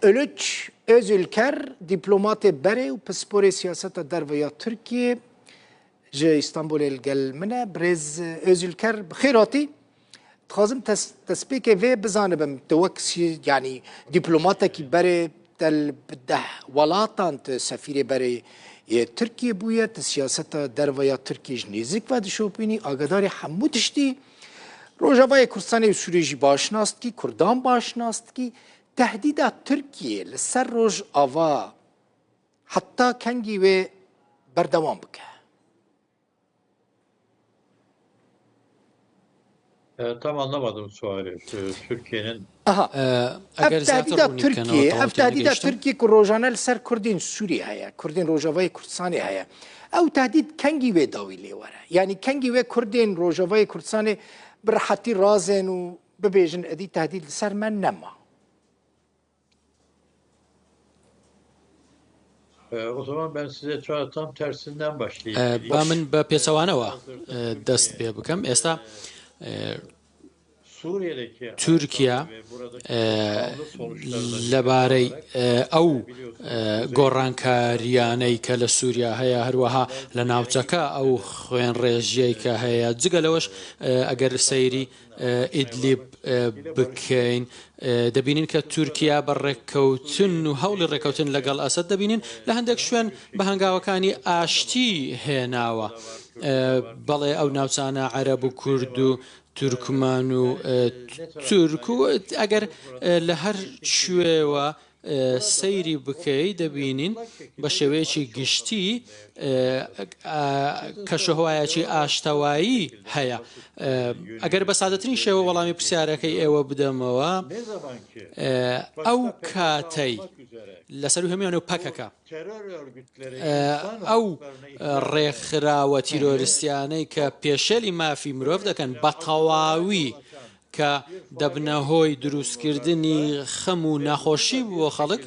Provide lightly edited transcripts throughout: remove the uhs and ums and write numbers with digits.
Ölüç Özülker diplomatı bere و پسپور سیاست در ویا ترکیه جه استانبول الگل منه برز Özülker بخیراتی خازم تسبیک و بزانبم توکسی يعني دبلوماتا کی بره تل بده ولاتان سفیر بره ترکیه بویه سیاست در ویا ترکیه نزدیک و دشوپینی آگادار همو تشتی روجاوای کردستان و سوریه جی باشناست کی کردان باشناست کی تهدید ترکیه لسر روج آوا حتی کنگی و بردوام بکه Tam anlamadım suali. Türkiye'nin تهدید ترکیه که روزانه لسر کردین سوریه هیا کردین روجاوای کردستان هیا او تهدید کنگی و داویلی وره یعنی کنگی و کردین روجاوای کردستان برحتی رازن و ببیجن ادی تهدید لسر من نما O zaman ben size tam tersinden başlayayım. با من بە پێچەوانەوە دەست پێ بکەم ئێستا تورکیا لەبارەی ئەو گۆڕانکاریانەی کە لە سووریا هەیە هەروەها لە ناوچەکە ئەو خوێن ڕێژیەی کە هەیە جگە لەوەش ئەگەر سەیری ئیدلیب بکەین دەبینین کە تورکیا بە ڕێککەوتن و هەوڵی ڕێککەوتن لەگەڵ ئەسەد دەبینین لە هەندێک شوێن بە هەنگاوەکانی ئاشتی هێناوە بەڵێ ئەو ناوچانە عەرەب و کورد و تورکمان و تورک و ئەگەر لە هەر شوێوە سەیری بکەی دەبینین بە شێوەیەکی گشتی کەشەهوایەکی ئاشتەوایی هەیە ئەگەر بە سادەترین شێوە وەڵامی پرسیارەکەی ئێوە بدەمەوە ئەو کاتەی لەسەر و هەمیانە و پەکەکە ئەو ڕێکخراوە تیرۆریستیانەی کە پێشێلی مافی مرۆڤ دەکەن بە تەواوی کە دەبنە هۆی دروستکردنی خەم و ناخۆشی بۆ خەڵک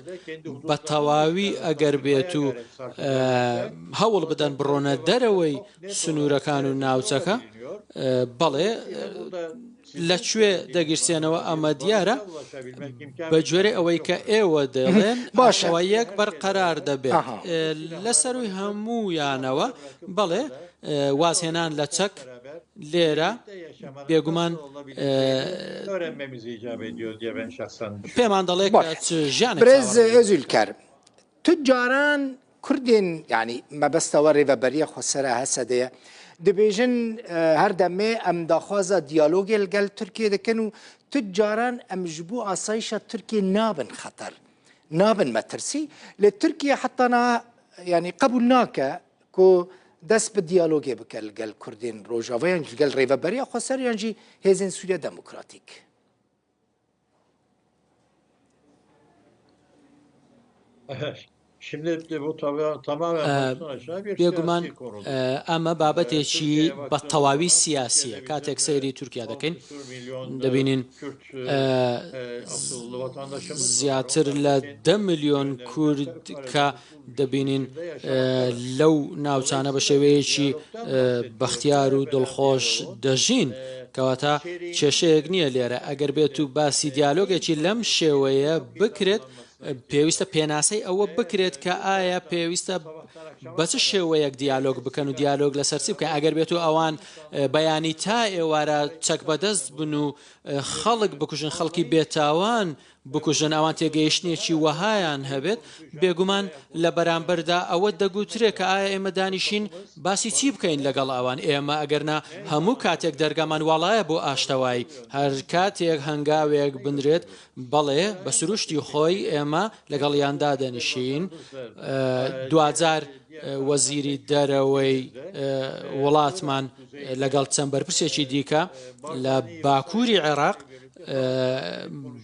بە تەواوی ئەگەر بێت و هەوڵ بدەن بڕۆنە دەرەوەی سنوورەکان و ناوچەکە بەڵێ لەکوێ دەگیرسێنەوە ئەمە دیارە بە جۆرە ئەوەی کە ئێوە دەڵێن باشەوە یەک بەرقەرار دەبێت لەسەروی هەموویانەوە بەڵێ وازهێنان لە چەک لێرە بێگومان پێمان دەڵێ برز Özülker تجاران کردین یعنی مەبەستەوە ڕێڤەبەریە خۆسەرە هەسەدەیە دەبێژن هەر دەمێ ئەم داخوازە دیالۆگێ لەگەڵ تورکیە دەکەن و تجاران ئەم ji بۆ ئاسایشە تورکیە نابن خەتەر نابن مەترسی لە تورکیە حتەنا یعنی قبول ناکە کۆ دەست بە دیالۆگێ بکە لەگەڵ کوردین ڕۆژاوایان لەگەڵ ڕێڤەبەریە خۆسەریانجی هێزن سووریا دەموکراتیک بێگومان ئەمە بابەتێکی بە تەواوی سیاسیە کاتێک سەیری تورکیا دەکەین دەبینین زیاتر لە 10 ملیۆن کورد کە دەبینین لەو ناوچانە بە شێوەیەکی بەختیار و دڵخۆش دەژین کەواتە کێشەیەک نییە لێرە ئەگەر بێت و باسی دیالۆگێکی لەم شێوەیە بکرێت پێویستە پێناسەی ئەوە بکرێت کە ئایا پێویستە بە چ شێوەیەک دیالۆگ بکەن و دیالۆگ لە سەرچی بکەن ئەگەر بێت و ئەوان بەیانی تا ئێوارە چەک بەدەست بن و خەڵک بکوژن خەڵکی بێتاوان بکوژن ئەوان تێگەیشتنێکی وەهایان هەبێت بێگومان لە بەرامبەردا ئەوە دەگوترێت کە ئایا ئێمە دانیشین باسی چی بکەین لەگەڵ ئەوان ئێمە ئەگەرنا هەموو کاتێک دەرگامان وەڵایە بۆ ئاشتەوایی هەر کاتێک هەنگاوێک بنرێت بەڵێ بە سروشتی خۆی ئێمە لەگەڵیاندا دەنیشین دوجار وەزیری دەرەوەی وڵاتمان لەگەڵ چەند بەرپرسێکی دیکە لە باکووری عێراق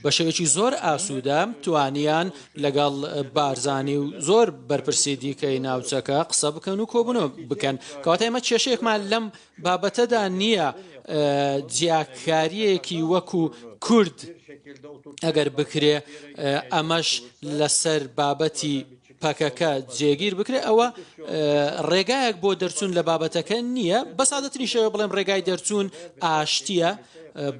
بە شێوەیەکی زۆر ئاسوودە توانیان لەگەڵ بارزانی و زۆر بەرپرسی دیکەی ناوچەکە قسە بکەن و کۆبوونەوە بکەن کەواتە ئێمە کێشەیەکمان لەم بابەتەدا نییە جیاکاریەکی وەکو کورد ئەگەر بکرێ ئەمەش لەسەر بابەتی پەکەکە جێگیر بکرێت ئەوە ڕێگایەک بۆ دەرچوون لە بابەتەکە نییە بەسادەترین شێوە بڵێم ڕێگای دەرچوون ئاشتیە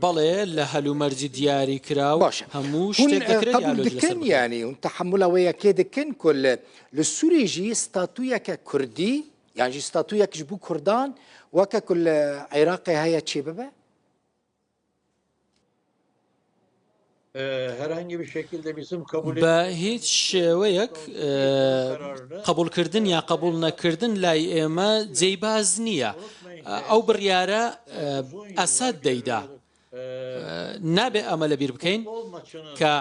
بەڵێ لە هەلومەرجی دیاری کراو هەموو شتێک دەکرێت دکن یعنی اون تحمل ئەوەیە کێ دکن کل لە سوورێژی ستاتویەکە کوردی یانجی ستاتویەکش بوو کوردان وەکە کل عێراقی هەیە چێ ببە؟ herhangi bir şekilde bizim kabul بە هیچ شێوەیەک قبولکردن یا قبول نەکردن لای ئێمە جێیباز نییە ئەو بڕیارە ئەسەد دەیدا نابێ ئەمە لەبیر بکەین کە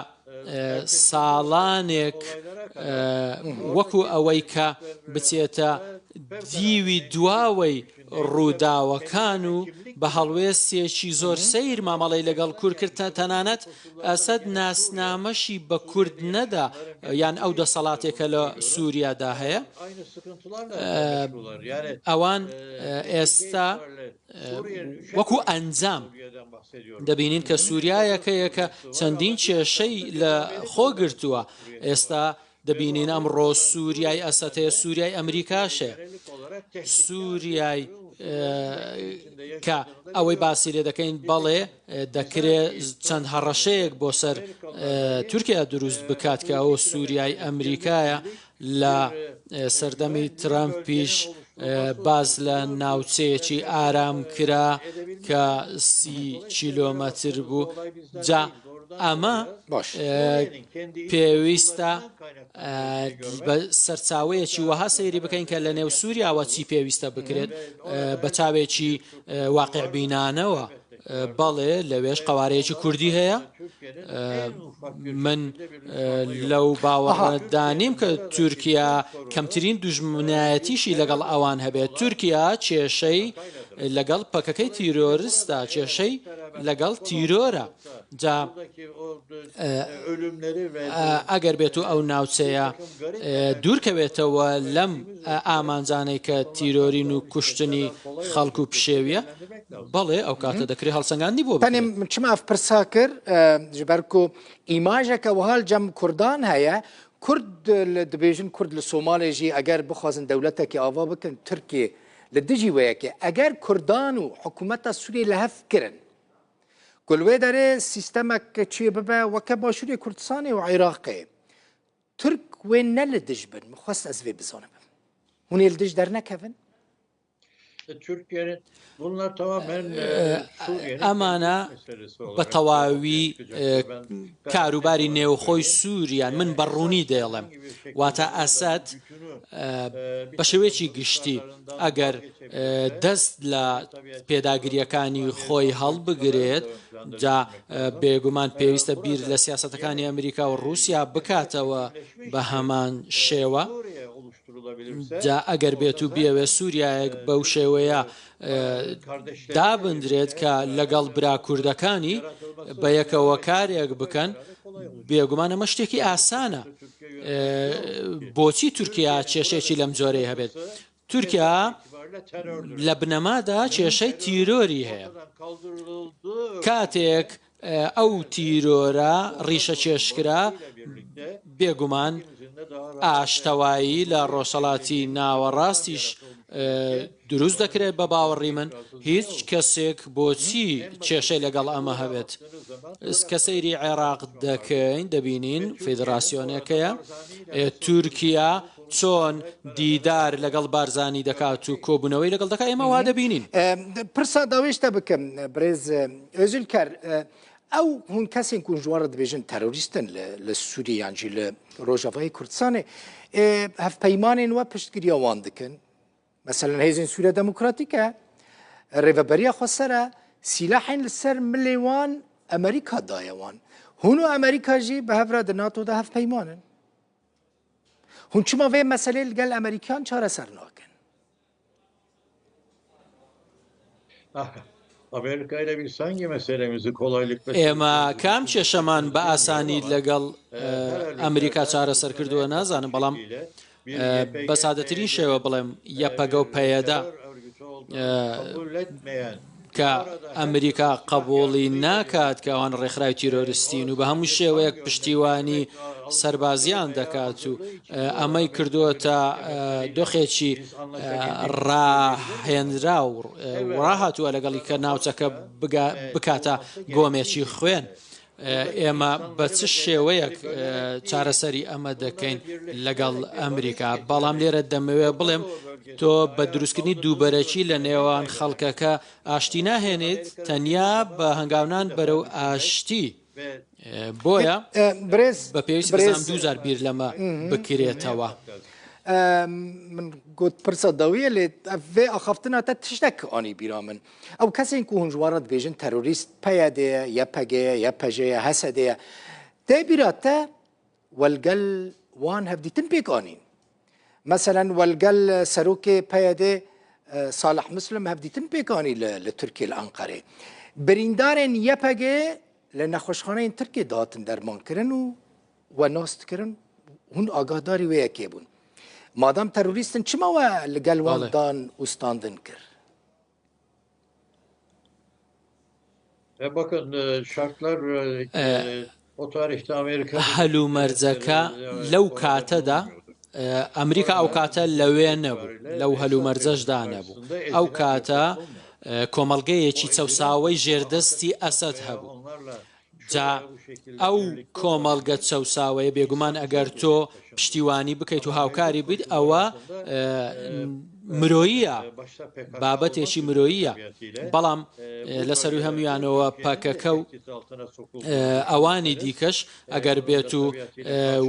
ساڵانێک وەکو ئەوەی کە بچێتە دیوی دواوەی ڕووداوەکان و بە هەڵوێستێکی زۆر سەیر مامەڵەی لەگەڵ کورد کرد تەنانەت ئەسەد ناسنامەشی بە کورد نەدا یان ئەو دەسەڵاتێکە لە سووریادا هەیە ئەوان ئێستا وەکو ئەنجام دەبینین کە سووریایەکەیەکە چەندین کێشەی لە خۆ گرتووە ئێستا دەبینین ئەمڕۆ سووریای ئەسەتەیە سووریای ئەمریکاشێ سووریای کە ئەوەی باسی لێ دەکەین بەڵێ دەکرێت چەند هەڕەشەیەک بۆ سەر تورکیا دروست بکات کە ئەو سووریای ئەمریکایە لە سەردەمی ترامپیش باز لە ناوچەیەکی ئارام کرا کە 30 کیلۆمەتر بوو جا ئەمە پێویستە بە سەرچاوەیەکی وەها سەیری بکەین کە لە نێو سووریاوە چی پێویستە بکرێت بە چاوێکی واقعبینانەوە بەڵێ لەوێش قوارەیەکی کوردی هەیە من لەو باوەڕدانیم کە تورکیا کەمترین دوژمنایەتیشی لەگەڵ ئەوان هەبێت تورکیا کێشەی لەگەڵ پەکەکەی تیرۆریستە کێشەی لەگەڵ تیرۆرە جا ئەگەر بێت و ئەو ناوچەیە دوورکەوێتەوە لەم ئامانجانەی کە تیرۆرین و کوشتنی خەڵک و پشێویە بەڵێ ئەو کاتە دەکرێت هەڵسەنگاندی بۆ چما پرسا کرد ژبەرکو ئیماژێکە وهال جەم کوردان هەیە کورد دەبێژن کورد لە سۆمالێژی ئەگەر بخوازن دەولەتێکی ئاوا بکەن تورکیە لە دژی وەیەکێ ئەگەر کوردان و حکوومەتە سووری لە هەف کرن گولوێ دەرێ سیستەمێک چێ ببە وەکە باشووری کوردستانی و عێراقێ تورک وێ نە لە دژ بن مخواست ئەس vê bizanibim hûn ê li dij dernekevin Türkiye'nin bunlar tamamen ئەمانە بە تەواوی کاروباری نێوخۆی سووریان من بەڕوونی دێڵم واتە ئەسەد بە شێوەیەکی گشتی ئەگەر دەست لە پێداگریەکانی خۆی هەڵبگرێت جا بێگومان پێویستە بیر لە سیاسەتەکانی ئەمریکا و رووسیا بکاتەوە بە هەمان شێوە جا ئەگەر بێت و بیەوێ سووریایەک بەو شێوەیە دابدرێت کە لەگەڵ برا کوردەکانی بە یەکەوە کارێک بکەن بێگومان ئەمە شتێکی ئاسانە بۆچی تورکیا کێشێکی لەم جۆرەی هەبێت تورکیا لە بنەمادا کێشەی تیرۆری هەیە کاتێک ئەو تیرۆرە ڕیشە چێشکرا بێگومان ئاشتەوایی لە ڕۆژهەڵاتی ناوەڕاستیش دروست دەکرێت بە باوەڕی من هیچ کەسێک بۆچی کێشەی لەگەڵ ئەمە هەبێت کە سەیری عێراق دەکەین دەبینین فیدراسیۆنێکەیە تورکیا چۆن دیدار لەگەڵ بارزانی دەکات و کۆبوونەوەی لەگەڵ دەکات ئێمە وا دەبینین پرسا داوێشتە بکەم برێز ئۆزولکەر ئەو هون کەسێک و ژوارە دەبێژن تەرۆریستن لە سوورییانجی لە ڕۆژاوای کوردستانê hevpeymanên we piştgiriya wan dikin mesela hêzên Sûriya Demokratîk e rêveberiya xwe ser e sîlahên li ser milê wan Amerîka daye wan hûn û Amerîka jî bi hev re di NATO da hevpeymanin hûn çima vê meselê li gel Amerîkan çareser nakin Amerika ile biz hangi meselemizi kolaylıkla ئێمە کام کێشەمان بە ئاسانی لەگەڵ ئەمریکا چارەسەر کردووە نازانم بەڵام بە سادەترین شێوە بڵێم یەپەگە و پەیەدا کە ئەمریکا قبوڵی ناکات کە ئەوان ڕێکخراوی تیرۆریستین و بە هەموو شێوەیەک پشتیوانی سەربازیان دەکات و ئەمەی کردووەتە دۆخێکی ڕاهێنرا و ڕاهاتووە لەگەڵی کە ناوچەکە بکاتە گۆمێکی خوێن. ئێمە بە چ شێوەیەک چارەسەری ئەمە دەکەین لەگەڵ ئەمریکا. بەڵام لێرە دەمەوێت بڵێم تۆ بە دروستکردنی دووبەرەکی لە نێوان خەڵکەکە ئاشتی ناهێنێت، تەنیا بە هەنگاونان بەرەو ئاشتی. بۆیە بە پێویستی بەزانم 2000 بیر لەمە بکرێتەوە. من گوت پرسە داویە لێ vê axaftina te tiştek anî bîra min. Ew kesên ku hûn ji wan re dibêjin terorîst PYD ye, YPG ye, YPJ ye, HSD ye. Tê bîra te welgel wan hevdîtin pêk anîn. Meselen welgel serokê PYD Salih Muslim hevdîtin pêk anî li Tirkiye li Enqerê. Birîndarên YPG li nexweşxaneyên Tirkiye dihatin dermankirin û we nas dikirin, hûn agadarî wê yekê bûn. Madam teröristên çima we li gel wan dan û standin kir? Bakın şartlar o tarihte Amerika هەلومەرجەکە لەو کاتەدا ئەمریکا ئەو کاتە لەوێ نەبوو، لەو هەلومەرجەشدا نەبوو. ئەو کاتە کۆمەڵگەیەکی چەساوەی ژێردەستی ئەسەد هەبوو. جا ئەو کۆمەڵگە چەساوەیە بێگومان ئەگەر تۆ پشتیوانی بکەیت و هاوکاری بیت ئەوە مرۆییە، بابەتێکی مرۆییە. بەڵام لەسەروی هەمویانەوە پاکەکە و ئەوانی دیکەش ئەگەر بێت و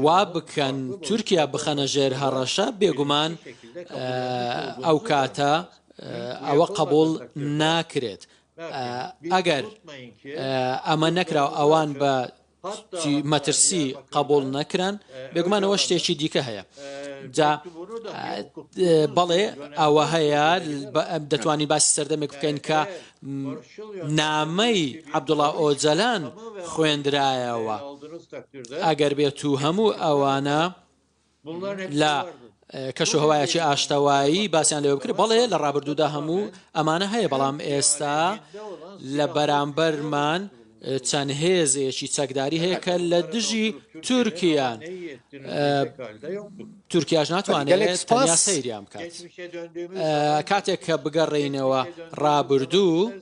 وا بکەن تورکیا بخەنە ژێر هەڕەشە، بێگومان ئەو کاتە ئەوە قبول ناکرێت. ئەگەر ئەمە نەکراوە ئەوان بە مەترسی قبول نەکران، بێگومانەوە شتێکی دیکە هەیە. جا بەڵێ ئەوە هەیە دەتوانین باسی سەردەمێک بکەین کە نامەی عەبدوڵڵا ئۆجەلان خوێندرایەوە. ئەگەر بێت و هەموو ئەوانە لە کەشوهەوایەکی ئاشتەوایی باسییان لێوە بکرێت، بەڵێ لە ڕابردوودا هەموو ئەمانە هەیە. بەڵام ئێستا لە بەرامبەرمان چەند هێزێکی چەکداری هەیە کە لە دژی تورکیان تورکیاش ناتوانێت تەنیا سەیریان بکات. کاتێک کە بگەڕێینەوە ڕابردوو،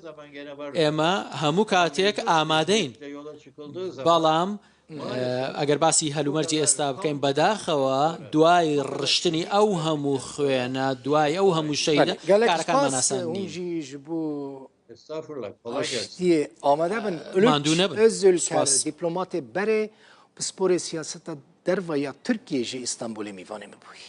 ئێمە هەموو کاتێک ئامادەین. بەڵام ئەگەر باسی هەلومەرجی ئێستا بکەین بەداخەوە دوای ڕشتنی ئەو هەموو خوێنە، دوای ئەو هەموو شەیدە کارەکانمان ئاسان نین. آماده بن Özülker diplomatê berê pisporê siyaseta derve ya Tirkiye ji İstanbulê mîvanê mi bûyî.